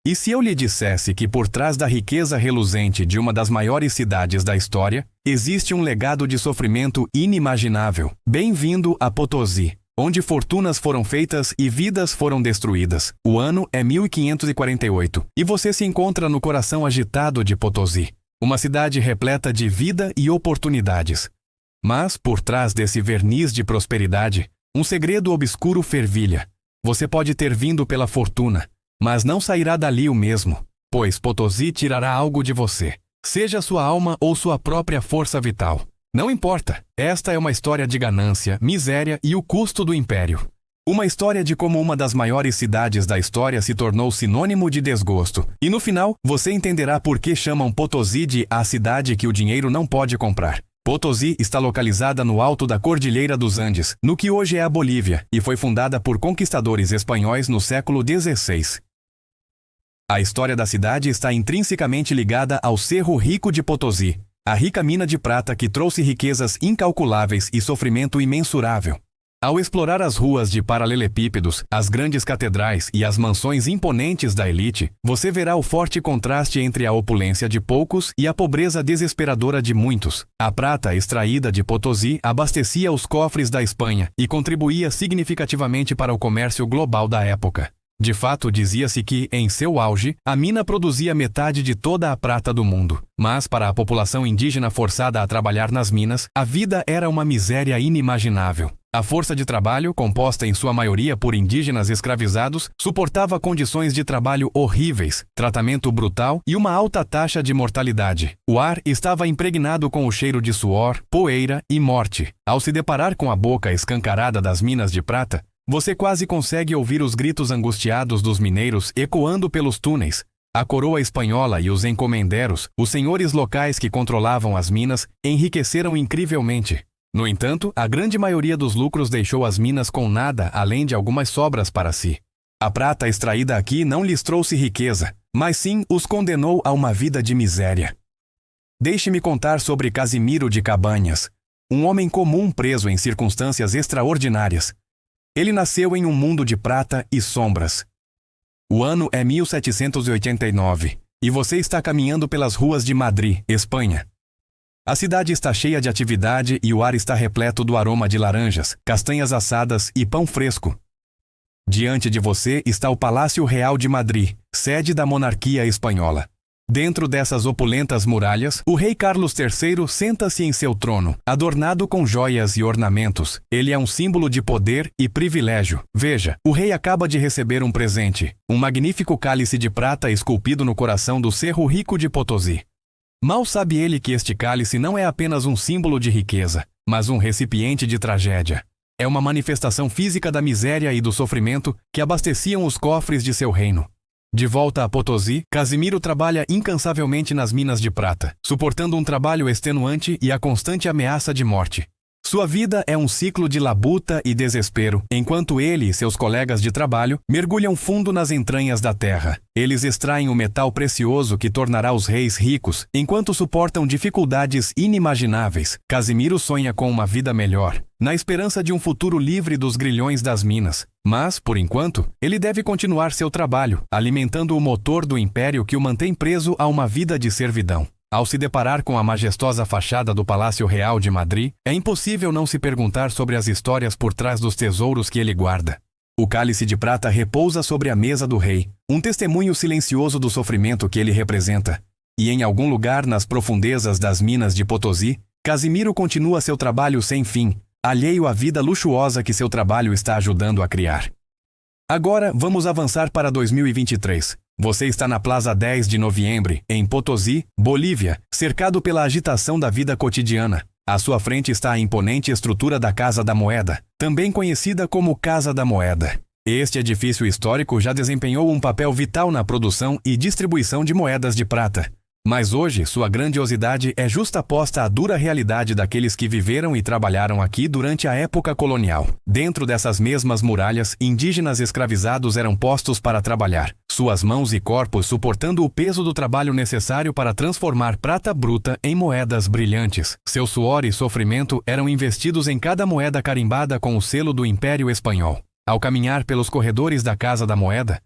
E se eu lhe dissesse que por trás da riqueza reluzente de uma das maiores cidades da história, existe um legado de sofrimento inimaginável? Bem-vindo a Potosí, onde fortunas foram feitas e vidas foram destruídas. O ano é 1548, e você se encontra no coração agitado de Potosí, uma cidade repleta de vida e oportunidades. Mas, por trás desse verniz de prosperidade, um segredo obscuro fervilha. Você pode ter vindo pela fortuna, mas não sairá dali o mesmo, pois Potosí tirará algo de você, seja sua alma ou sua própria força vital. Não importa, esta é uma história de ganância, miséria e o custo do império. Uma história de como uma das maiores cidades da história se tornou sinônimo de desgosto. E no final, você entenderá por que chamam Potosí de a cidade que o dinheiro não pode comprar. Potosí está localizada no alto da Cordilheira dos Andes, no que hoje é a Bolívia, e foi fundada por conquistadores espanhóis no século XVI. A história da cidade está intrinsecamente ligada ao Cerro Rico de Potosí, a rica mina de prata que trouxe riquezas incalculáveis e sofrimento imensurável. Ao explorar as ruas de paralelepípedos, as grandes catedrais e as mansões imponentes da elite, você verá o forte contraste entre a opulência de poucos e a pobreza desesperadora de muitos. A prata extraída de Potosí abastecia os cofres da Espanha e contribuía significativamente para o comércio global da época. De fato, dizia-se que, em seu auge, a mina produzia metade de toda a prata do mundo. Mas, para a população indígena forçada a trabalhar nas minas, a vida era uma miséria inimaginável. A força de trabalho, composta em sua maioria por indígenas escravizados, suportava condições de trabalho horríveis, tratamento brutal e uma alta taxa de mortalidade. O ar estava impregnado com o cheiro de suor, poeira e morte. Ao se deparar com a boca escancarada das minas de prata, você quase consegue ouvir os gritos angustiados dos mineiros ecoando pelos túneis. A coroa espanhola e os encomenderos, os senhores locais que controlavam as minas, enriqueceram incrivelmente. No entanto, a grande maioria dos lucros deixou as minas com nada além de algumas sobras para si. A prata extraída aqui não lhes trouxe riqueza, mas sim os condenou a uma vida de miséria. Deixe-me contar sobre Casimiro de Cabanhas, um homem comum preso em circunstâncias extraordinárias. Ele nasceu em um mundo de prata e sombras. O ano é 1789, e você está caminhando pelas ruas de Madrid, Espanha. A cidade está cheia de atividade e o ar está repleto do aroma de laranjas, castanhas assadas e pão fresco. Diante de você está o Palácio Real de Madrid, sede da monarquia espanhola. Dentro dessas opulentas muralhas, o rei Carlos III senta-se em seu trono, adornado com joias e ornamentos. Ele é um símbolo de poder e privilégio. Veja, o rei acaba de receber um presente, um magnífico cálice de prata esculpido no coração do Cerro Rico de Potosí. Mal sabe ele que este cálice não é apenas um símbolo de riqueza, mas um recipiente de tragédia. É uma manifestação física da miséria e do sofrimento que abasteciam os cofres de seu reino. De volta a Potosí, Casimiro trabalha incansavelmente nas minas de prata, suportando um trabalho extenuante e a constante ameaça de morte. Sua vida é um ciclo de labuta e desespero, enquanto ele e seus colegas de trabalho mergulham fundo nas entranhas da terra. Eles extraem o metal precioso que tornará os reis ricos, enquanto suportam dificuldades inimagináveis. Casimiro sonha com uma vida melhor, na esperança de um futuro livre dos grilhões das minas. Mas, por enquanto, ele deve continuar seu trabalho, alimentando o motor do império que o mantém preso a uma vida de servidão. Ao se deparar com a majestosa fachada do Palácio Real de Madrid, é impossível não se perguntar sobre as histórias por trás dos tesouros que ele guarda. O cálice de prata repousa sobre a mesa do rei, um testemunho silencioso do sofrimento que ele representa. E em algum lugar nas profundezas das minas de Potosí, Casimiro continua seu trabalho sem fim, alheio à vida luxuosa que seu trabalho está ajudando a criar. Agora, vamos avançar para 2023. Você está na Plaza 10 de Novembro, em Potosí, Bolívia, cercado pela agitação da vida cotidiana. À sua frente está a imponente estrutura da Casa da Moeda, também conhecida como Casa da Moeda. Este edifício histórico já desempenhou um papel vital na produção e distribuição de moedas de prata. Mas hoje, sua grandiosidade é justaposta à dura realidade daqueles que viveram e trabalharam aqui durante a época colonial. Dentro dessas mesmas muralhas, indígenas escravizados eram postos para trabalhar, suas mãos e corpos suportando o peso do trabalho necessário para transformar prata bruta em moedas brilhantes. Seu suor e sofrimento eram investidos em cada moeda carimbada com o selo do Império Espanhol. Ao caminhar pelos corredores da Casa da Moeda,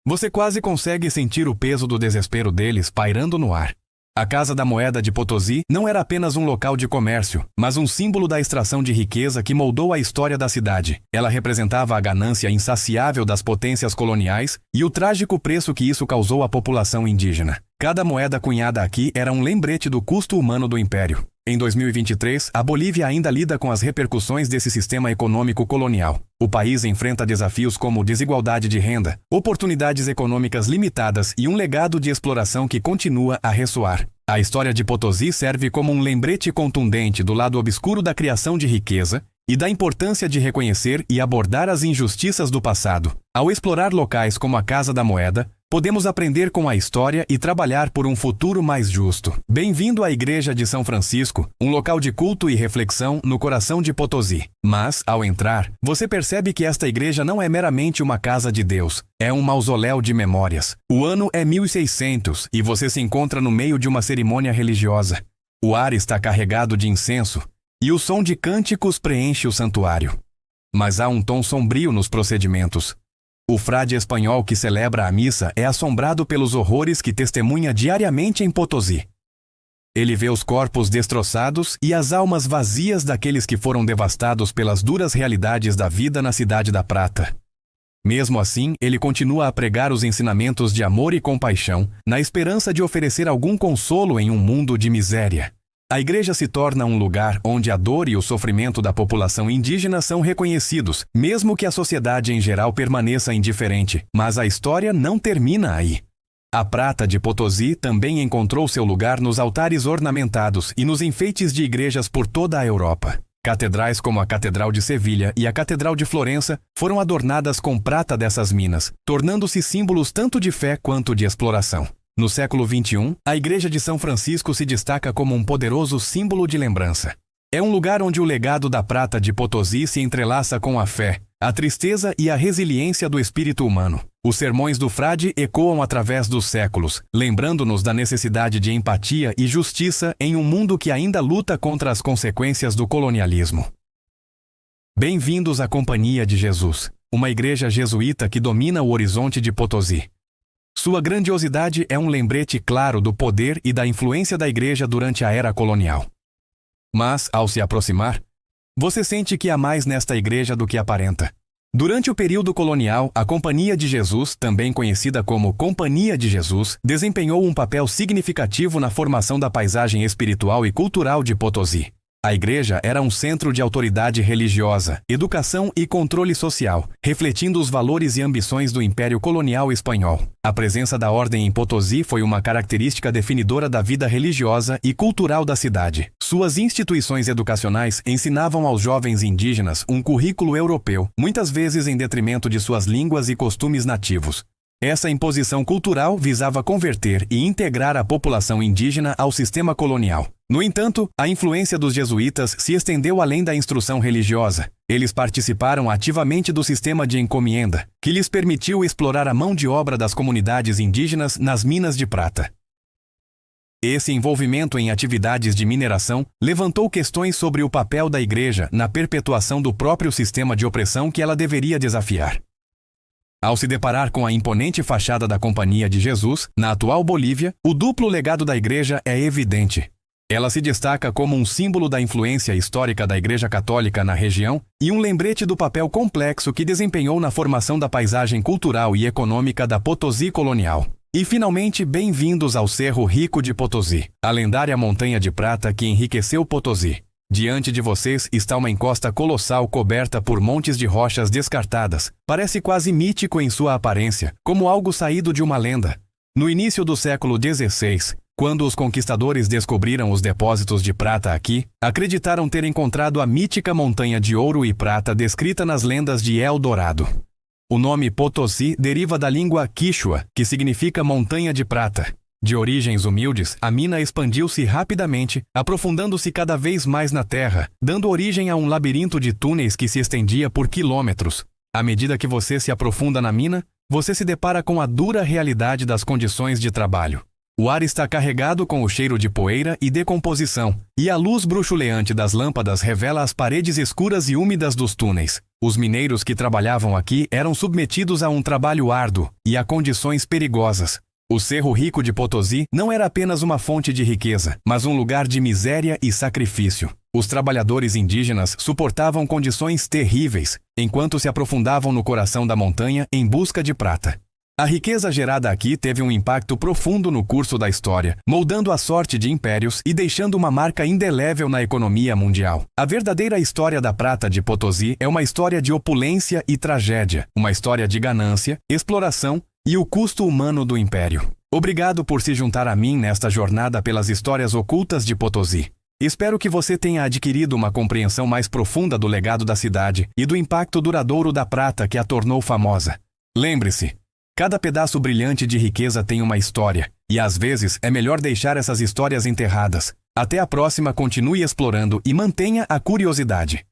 Você quase consegue sentir o peso do desespero deles pairando no ar. A Casa da Moeda de Potosí não era apenas um local de comércio, mas um símbolo da extração de riqueza que moldou a história da cidade. Ela representava a ganância insaciável das potências coloniais e o trágico preço que isso causou à população indígena. Cada moeda cunhada aqui era um lembrete do custo humano do império. Em 2023, a Bolívia ainda lida com as repercussões desse sistema econômico colonial. O país enfrenta desafios como desigualdade de renda, oportunidades econômicas limitadas e um legado de exploração que continua a ressoar. A história de Potosí serve como um lembrete contundente do lado obscuro da criação de riqueza e da importância de reconhecer e abordar as injustiças do passado. Ao explorar locais como a Casa da Moeda, podemos aprender com a história e trabalhar por um futuro mais justo. Bem-vindo à Igreja de São Francisco, um local de culto e reflexão no coração de Potosí. Mas, ao entrar, você percebe que esta igreja não é meramente uma casa de Deus, é um mausoléu de memórias. O ano é 1600 e você se encontra no meio de uma cerimônia religiosa. O ar está carregado de incenso e o som de cânticos preenche o santuário. Mas há um tom sombrio nos procedimentos. O frade espanhol que celebra a missa é assombrado pelos horrores que testemunha diariamente em Potosí. Ele vê os corpos destroçados e as almas vazias daqueles que foram devastados pelas duras realidades da vida na Cidade da Prata. Mesmo assim, ele continua a pregar os ensinamentos de amor e compaixão, na esperança de oferecer algum consolo em um mundo de miséria. A igreja se torna um lugar onde a dor e o sofrimento da população indígena são reconhecidos, mesmo que a sociedade em geral permaneça indiferente. Mas a história não termina aí. A prata de Potosí também encontrou seu lugar nos altares ornamentados e nos enfeites de igrejas por toda a Europa. Catedrais como a Catedral de Sevilha e a Catedral de Florença foram adornadas com prata dessas minas, tornando-se símbolos tanto de fé quanto de exploração. No século XXI, a Igreja de São Francisco se destaca como um poderoso símbolo de lembrança. É um lugar onde o legado da prata de Potosí se entrelaça com a fé, a tristeza e a resiliência do espírito humano. Os sermões do frade ecoam através dos séculos, lembrando-nos da necessidade de empatia e justiça em um mundo que ainda luta contra as consequências do colonialismo. Bem-vindos à Companhia de Jesus, uma igreja jesuíta que domina o horizonte de Potosí. Sua grandiosidade é um lembrete claro do poder e da influência da igreja durante a era colonial. Mas, ao se aproximar, você sente que há mais nesta igreja do que aparenta. Durante o período colonial, a Companhia de Jesus, também conhecida como Companhia de Jesus, desempenhou um papel significativo na formação da paisagem espiritual e cultural de Potosí. A igreja era um centro de autoridade religiosa, educação e controle social, refletindo os valores e ambições do Império Colonial Espanhol. A presença da ordem em Potosí foi uma característica definidora da vida religiosa e cultural da cidade. Suas instituições educacionais ensinavam aos jovens indígenas um currículo europeu, muitas vezes em detrimento de suas línguas e costumes nativos. Essa imposição cultural visava converter e integrar a população indígena ao sistema colonial. No entanto, a influência dos jesuítas se estendeu além da instrução religiosa. Eles participaram ativamente do sistema de encomienda, que lhes permitiu explorar a mão de obra das comunidades indígenas nas minas de prata. Esse envolvimento em atividades de mineração levantou questões sobre o papel da igreja na perpetuação do próprio sistema de opressão que ela deveria desafiar. Ao se deparar com a imponente fachada da Companhia de Jesus, na atual Bolívia, o duplo legado da igreja é evidente. Ela se destaca como um símbolo da influência histórica da Igreja Católica na região e um lembrete do papel complexo que desempenhou na formação da paisagem cultural e econômica da Potosí colonial. E finalmente, bem-vindos ao Cerro Rico de Potosí, a lendária montanha de prata que enriqueceu Potosí. Diante de vocês está uma encosta colossal coberta por montes de rochas descartadas. Parece quase mítico em sua aparência, como algo saído de uma lenda. No início do século XVI, quando os conquistadores descobriram os depósitos de prata aqui, acreditaram ter encontrado a mítica montanha de ouro e prata descrita nas lendas de El Dorado. O nome Potosí deriva da língua quichua, que significa montanha de prata. De origens humildes, a mina expandiu-se rapidamente, aprofundando-se cada vez mais na terra, dando origem a um labirinto de túneis que se estendia por quilômetros. À medida que você se aprofunda na mina, você se depara com a dura realidade das condições de trabalho. O ar está carregado com o cheiro de poeira e decomposição, e a luz bruxuleante das lâmpadas revela as paredes escuras e úmidas dos túneis. Os mineiros que trabalhavam aqui eram submetidos a um trabalho árduo e a condições perigosas. O Cerro Rico de Potosí não era apenas uma fonte de riqueza, mas um lugar de miséria e sacrifício. Os trabalhadores indígenas suportavam condições terríveis, enquanto se aprofundavam no coração da montanha em busca de prata. A riqueza gerada aqui teve um impacto profundo no curso da história, moldando a sorte de impérios e deixando uma marca indelével na economia mundial. A verdadeira história da prata de Potosí é uma história de opulência e tragédia, uma história de ganância, exploração e o custo humano do império. Obrigado por se juntar a mim nesta jornada pelas histórias ocultas de Potosí. Espero que você tenha adquirido uma compreensão mais profunda do legado da cidade e do impacto duradouro da prata que a tornou famosa. Lembre-se, cada pedaço brilhante de riqueza tem uma história, e às vezes é melhor deixar essas histórias enterradas. Até a próxima, continue explorando e mantenha a curiosidade.